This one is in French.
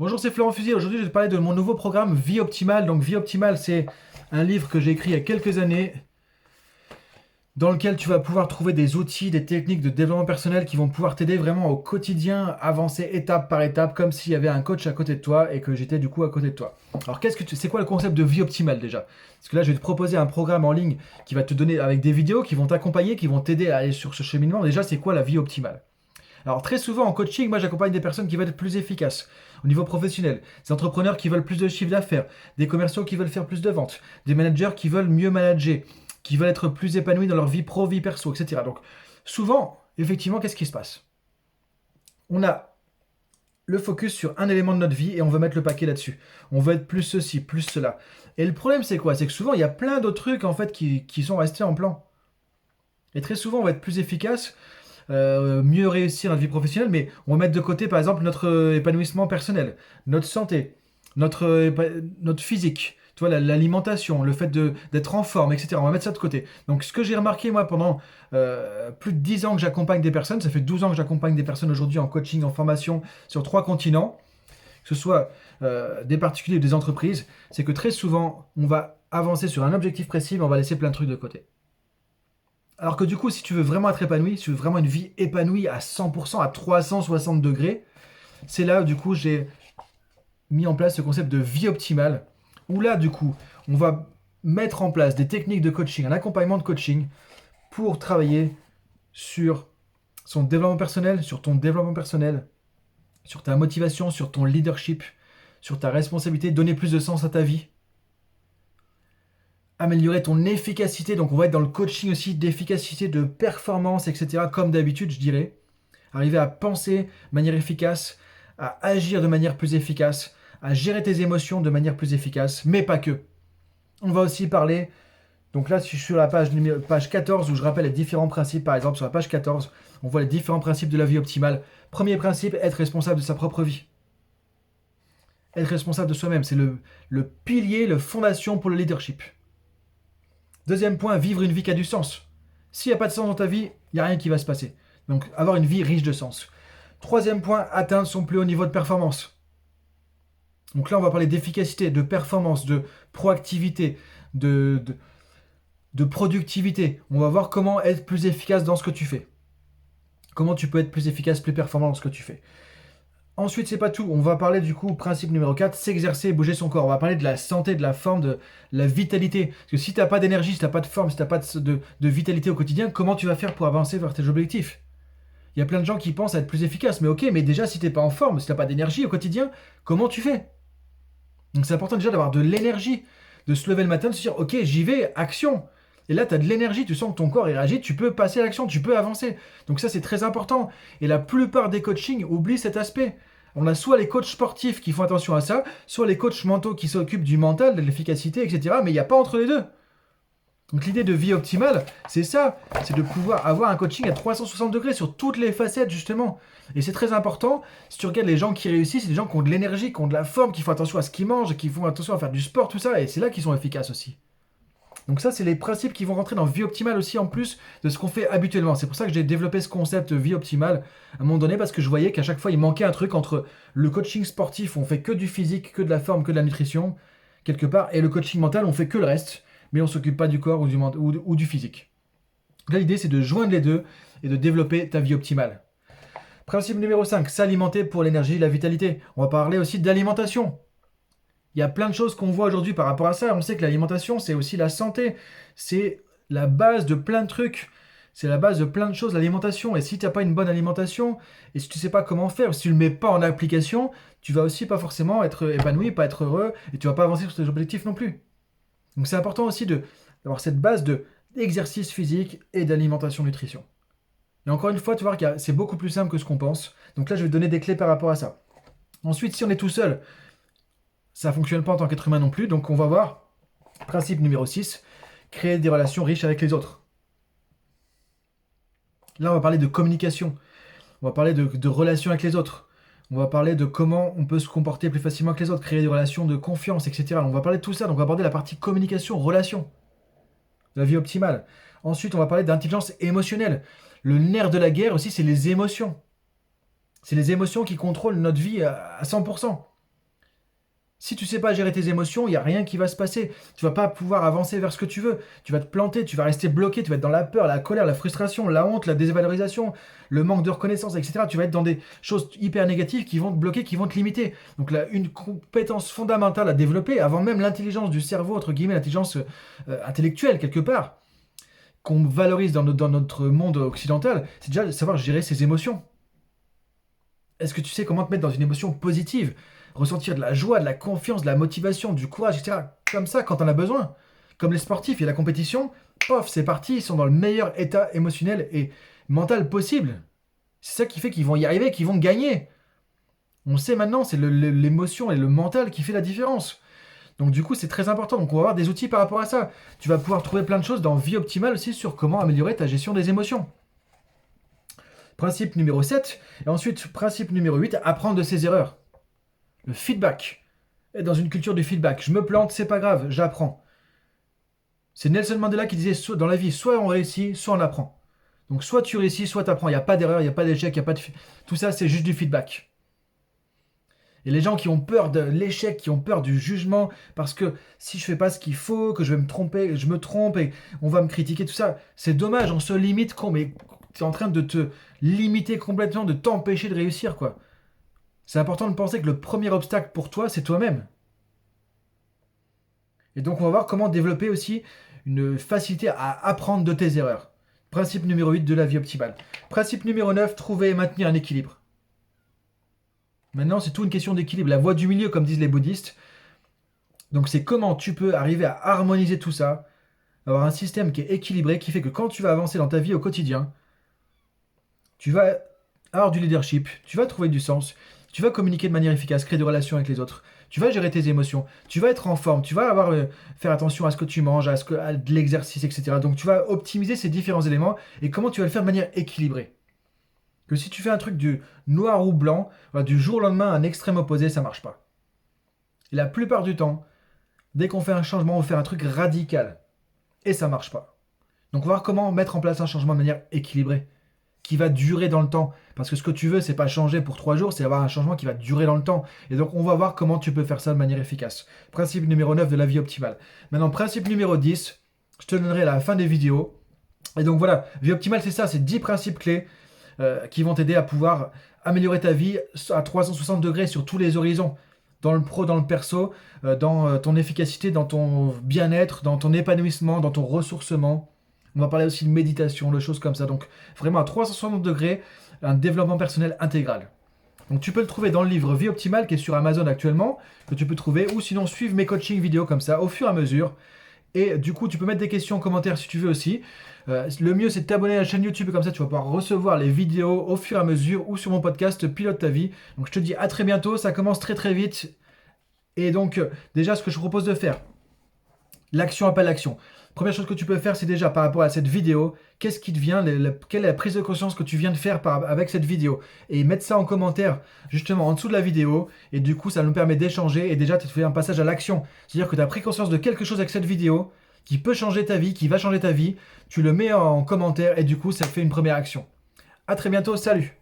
Bonjour, c'est Florent Fusil. Aujourd'hui, je vais te parler de mon nouveau programme Vie Optimale. Donc, Vie Optimale, c'est un livre que j'ai écrit il y a quelques années dans lequel tu vas pouvoir trouver des outils, des techniques de développement personnel qui vont pouvoir t'aider vraiment au quotidien, avancer étape par étape, comme s'il y avait un coach à côté de toi et que j'étais du coup à côté de toi. Alors, c'est quoi le concept de Vie Optimale déjà? Parce que là, je vais te proposer un programme en ligne qui va te donner avec des vidéos qui vont t'accompagner, qui vont t'aider à aller sur ce cheminement. Déjà, c'est quoi la vie optimale? Alors très souvent en coaching, moi j'accompagne des personnes qui veulent être plus efficaces au niveau professionnel, des entrepreneurs qui veulent plus de chiffre d'affaires, des commerciaux qui veulent faire plus de ventes, des managers qui veulent mieux manager, qui veulent être plus épanouis dans leur vie pro, vie perso, etc. Donc souvent, effectivement, qu'est-ce qui se passe? On a le focus sur un élément de notre vie et on veut mettre le paquet là-dessus. On veut être plus ceci, plus cela. Et le problème c'est quoi? C'est que souvent il y a plein d'autres trucs en fait qui sont restés en plan. Et très souvent on va être plus efficace mieux réussir notre vie professionnelle, mais on va mettre de côté par exemple notre épanouissement personnel, notre santé, notre physique, tu vois, l'alimentation, le fait d'être en forme, etc. On va mettre ça de côté. Donc ce que j'ai remarqué moi pendant plus de 10 ans que j'accompagne des personnes, ça fait 12 ans que j'accompagne des personnes aujourd'hui en coaching, en formation sur 3 continents, que ce soit des particuliers ou des entreprises, c'est que très souvent on va avancer sur un objectif précis, mais on va laisser plein de trucs de côté. Alors que du coup, si tu veux vraiment être épanoui, si tu veux vraiment une vie épanouie à 100%, à 360 degrés, c'est là où du coup j'ai mis en place ce concept de vie optimale, où là du coup, on va mettre en place des techniques de coaching, un accompagnement de coaching pour travailler sur son développement personnel, sur ton développement personnel, sur ta motivation, sur ton leadership, sur ta responsabilité, donner plus de sens à ta vie, améliorer ton efficacité. Donc on va être dans le coaching aussi d'efficacité, de performance, etc. Comme d'habitude, je dirais. Arriver à penser de manière efficace, à agir de manière plus efficace, à gérer tes émotions de manière plus efficace, mais pas que. On va aussi parler, donc là je suis sur la page 14 où je rappelle les différents principes, par exemple sur la page 14, on voit les différents principes de la vie optimale. Premier principe, être responsable de sa propre vie. Être responsable de soi-même, c'est le pilier, la fondation pour le leadership. Deuxième point, vivre une vie qui a du sens. S'il n'y a pas de sens dans ta vie, il n'y a rien qui va se passer. Donc avoir une vie riche de sens. Troisième point, atteindre son plus haut niveau de performance. Donc là, on va parler d'efficacité, de performance, de proactivité, de, de, de productivité. On va voir comment être plus efficace dans ce que tu fais. Comment tu peux être plus efficace, plus performant dans ce que tu fais. Ensuite, c'est pas tout. On va parler du coup, principe numéro 4, s'exercer et bouger son corps. On va parler de la santé, de la forme, de la vitalité. Parce que si tu n'as pas d'énergie, si tu n'as pas de forme, si tu n'as pas de vitalité au quotidien, comment tu vas faire pour avancer vers tes objectifs? Il y a plein de gens qui pensent à être plus efficaces. Mais ok, mais déjà, si tu n'es pas en forme, si tu n'as pas d'énergie au quotidien, comment tu fais? Donc c'est important déjà d'avoir de l'énergie, de se lever le matin, de se dire, ok, j'y vais, action. Et là, tu as de l'énergie, tu sens que ton corps est réagi, tu peux passer à l'action, tu peux avancer. Donc ça, c'est très important. Et la plupart des coachings oublient cet aspect. On a soit les coachs sportifs qui font attention à ça, soit les coachs mentaux qui s'occupent du mental, de l'efficacité, etc. Mais il n'y a pas entre les deux. Donc l'idée de vie optimale, c'est ça, c'est de pouvoir avoir un coaching à 360 degrés sur toutes les facettes justement. Et c'est très important, si tu regardes les gens qui réussissent, c'est des gens qui ont de l'énergie, qui ont de la forme, qui font attention à ce qu'ils mangent, qui font attention à faire du sport, tout ça, et c'est là qu'ils sont efficaces aussi. Donc ça, c'est les principes qui vont rentrer dans vie optimale aussi en plus de ce qu'on fait habituellement. C'est pour ça que j'ai développé ce concept vie optimale à un moment donné parce que je voyais qu'à chaque fois, il manquait un truc entre le coaching sportif, où on fait que du physique, que de la forme, que de la nutrition, quelque part, et le coaching mental, on fait que le reste, mais on s'occupe pas du corps ou du physique. Là, l'idée, c'est de joindre les deux et de développer ta vie optimale. Principe numéro 5, s'alimenter pour l'énergie et la vitalité. On va parler aussi d'alimentation. Il y a plein de choses qu'on voit aujourd'hui par rapport à ça. On sait que l'alimentation, c'est aussi la santé. C'est la base de plein de trucs. C'est la base de plein de choses, l'alimentation. Et si tu n'as pas une bonne alimentation, et si tu ne sais pas comment faire, si tu ne le mets pas en application, tu vas aussi pas forcément être épanoui, pas être heureux, et tu vas pas avancer sur tes objectifs non plus. Donc c'est important aussi d'avoir cette base d'exercice physique et d'alimentation nutrition. Et encore une fois, tu vois que c'est beaucoup plus simple que ce qu'on pense. Donc là, je vais te donner des clés par rapport à ça. Ensuite, si on est tout seul, ça ne fonctionne pas en tant qu'être humain non plus. Donc on va voir, principe numéro 6, créer des relations riches avec les autres. Là, on va parler de communication. On va parler de relations avec les autres. On va parler de comment on peut se comporter plus facilement que les autres, créer des relations de confiance, etc. On va parler de tout ça. Donc on va aborder la partie communication, relation, la vie optimale. Ensuite, on va parler d'intelligence émotionnelle. Le nerf de la guerre aussi, c'est les émotions. C'est les émotions qui contrôlent notre vie à 100%. Si tu sais pas gérer tes émotions, il y a rien qui va se passer. Tu vas pas pouvoir avancer vers ce que tu veux. Tu vas te planter, tu vas rester bloqué, tu vas être dans la peur, la colère, la frustration, la honte, la dévalorisation, le manque de reconnaissance, etc. Tu vas être dans des choses hyper négatives qui vont te bloquer, qui vont te limiter. Donc là, une compétence fondamentale à développer, avant même l'intelligence du cerveau, entre guillemets, l'intelligence intellectuelle quelque part, qu'on valorise dans notre monde occidental, c'est déjà de savoir gérer ses émotions. Est-ce que tu sais comment te mettre dans une émotion positive? Ressentir de la joie, de la confiance, de la motivation, du courage, etc. Comme ça, quand on a besoin. Comme les sportifs et la compétition, pof, c'est parti, ils sont dans le meilleur état émotionnel et mental possible. C'est ça qui fait qu'ils vont y arriver, qu'ils vont gagner. On le sait maintenant, c'est l'émotion et le mental qui fait la différence. Donc du coup, c'est très important. Donc on va avoir des outils par rapport à ça. Tu vas pouvoir trouver plein de choses dans Vie Optimale aussi sur comment améliorer ta gestion des émotions. Principe numéro 7. Et ensuite, principe numéro 8, apprendre de ses erreurs. Le feedback. Et dans une culture du feedback, je me plante, c'est pas grave, j'apprends. C'est Nelson Mandela qui disait dans la vie, soit on réussit, soit on apprend. Donc soit tu réussis, soit tu apprends. Il n'y a pas d'erreur, il n'y a pas d'échec, il y a pas de... Tout ça, c'est juste du feedback. Et les gens qui ont peur de l'échec, qui ont peur du jugement, parce que si je fais pas ce qu'il faut, que je vais me tromper, je me trompe et on va me critiquer, tout ça, c'est dommage, on se limite, mais tu es en train de te limiter complètement, de t'empêcher de réussir, quoi. C'est important de penser que le premier obstacle pour toi, c'est toi-même. Et donc on va voir comment développer aussi une facilité à apprendre de tes erreurs. Principe numéro 8 de la vie optimale. Principe numéro 9, trouver et maintenir un équilibre. Maintenant, c'est tout une question d'équilibre. La voie du milieu, comme disent les bouddhistes. Donc c'est comment tu peux arriver à harmoniser tout ça, avoir un système qui est équilibré, qui fait que quand tu vas avancer dans ta vie au quotidien, tu vas avoir du leadership, tu vas trouver du sens, tu vas communiquer de manière efficace, créer des relations avec les autres, tu vas gérer tes émotions, tu vas être en forme, tu vas faire attention à ce que tu manges, à de l'exercice, etc. Donc tu vas optimiser ces différents éléments et comment tu vas le faire de manière équilibrée. Que si tu fais un truc du noir ou blanc, du jour au lendemain, un extrême opposé, ça marche pas. Et la plupart du temps, dès qu'on fait un changement, on fait un truc radical. Et ça marche pas. Donc on va voir comment mettre en place un changement de manière équilibrée, qui va durer dans le temps. Parce que ce que tu veux, c'est pas changer pour 3 jours, c'est avoir un changement qui va durer dans le temps. Et donc on va voir comment tu peux faire ça de manière efficace. Principe numéro 9 de la vie optimale. Maintenant, principe numéro 10, je te donnerai à la fin des vidéos. Et donc voilà, vie optimale, c'est ça, c'est 10 principes clés qui vont t'aider à pouvoir améliorer ta vie à 360 degrés sur tous les horizons. Dans le pro, dans le perso, dans ton efficacité, dans ton bien-être, dans ton épanouissement, dans ton ressourcement. On va parler aussi de méditation, de choses comme ça. Donc vraiment à 360 degrés, un développement personnel intégral. Donc tu peux le trouver dans le livre Vie Optimale qui est sur Amazon actuellement, que tu peux trouver, ou sinon suivre mes coachings vidéo comme ça au fur et à mesure. Et du coup, tu peux mettre des questions en commentaire si tu veux aussi. Le mieux, c'est de t'abonner à la chaîne YouTube, comme ça tu vas pouvoir recevoir les vidéos au fur et à mesure ou sur mon podcast Pilote ta vie. Donc je te dis à très bientôt, ça commence très très vite. Et donc, déjà, ce que je vous propose de faire, l'action appelle l'action. Première chose que tu peux faire, c'est déjà par rapport à cette vidéo, qu'est-ce qui te vient, quelle est la prise de conscience que tu viens de faire avec cette vidéo. Et mettre ça en commentaire, justement, en dessous de la vidéo. Et du coup, ça nous permet d'échanger et déjà, tu fais un passage à l'action. C'est-à-dire que tu as pris conscience de quelque chose avec cette vidéo qui peut changer ta vie, qui va changer ta vie. Tu le mets en commentaire et du coup, ça fait une première action. À très bientôt, salut!